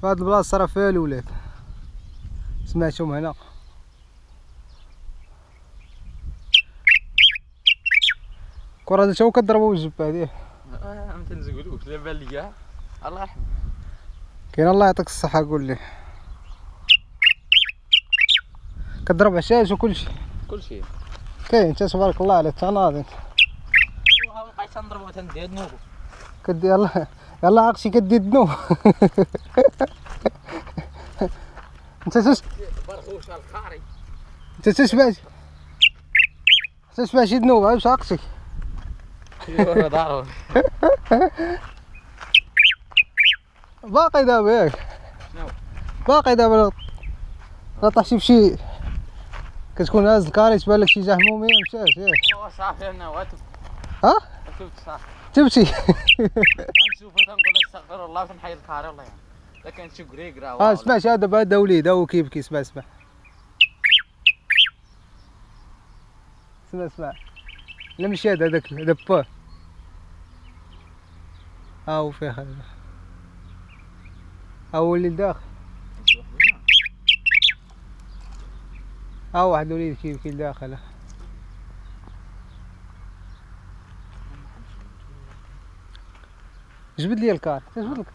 فهاد البلاصة راه فيها الولاد، سمعتهم هنا. الكرة هادي تا هو كضربو بالجبة هادي. ما تنزقلوش لا بان ليا الله يرحم. كاين الله يعطيك الصحة قول لي. كضرب عشاش وكلشي. كلشي. كاين انت تبارك الله عليك تناضي. بقيت تنضربو تندير نوبو. كدي يلا عقشي كدي الدنو. انت برغوش الخاري. انت تسمع شي دنوب واش عقشي. ايوا ضروري. باقي دابا ياك. شنو؟ باقي دابا لا طاحشي فشي كتكون هاز الكاري تبان لك شي جهمومي مشات ياك. ايوا صافي انا واتو. ها؟ تبت صافي. تبتي. غنشوفها تنقول استغفر الله وتنحيد الكاري والله يعني. الا كان شي كريكرا. سمعت هذا دابا هذا وليد ها هو كيبكي. اسمع اسمع لا مشي هذاك با ها هو فيه هذا ها هو اللي داخل. ها واحد الوليد كيبكي لداخل. جبد لي الكار. تجبد لك.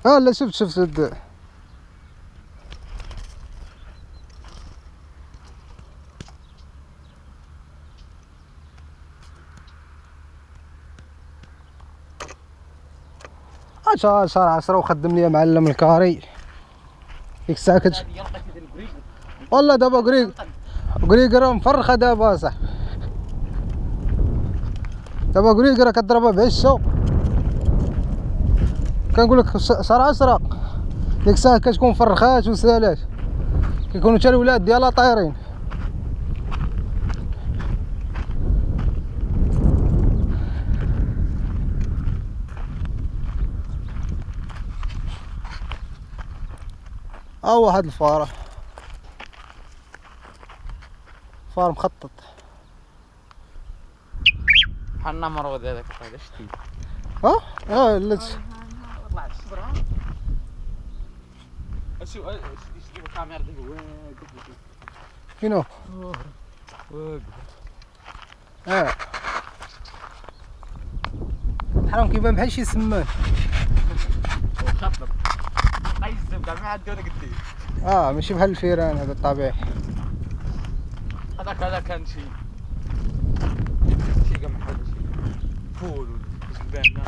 ها لا شفت شهر 10 وخدم لي معلم الكاري ديك الساعه والله دابا كريكرا مفرخه دابا صاحبي. دابا كريكرا كضربها بعشو كنقول لك شهر 10 ديك الساعه كتكون فرخات وسالات كيكونوا حتى الولاد ديالها طايرين. واحد الفار مخطط. بحال النمرود هذاك هذا شتي. لا طلع الصبر ها. شوف شتي الكاميرا دابا واقف. فينو؟ واقف. حرام كيبان بحال شي سمان. وخطط. قيزم كاع ما عاد انا قدي. ماشي بحال الفيران هذا الطبيعي. هذاك كان شي قمح هذا شي فول ولا زبانه.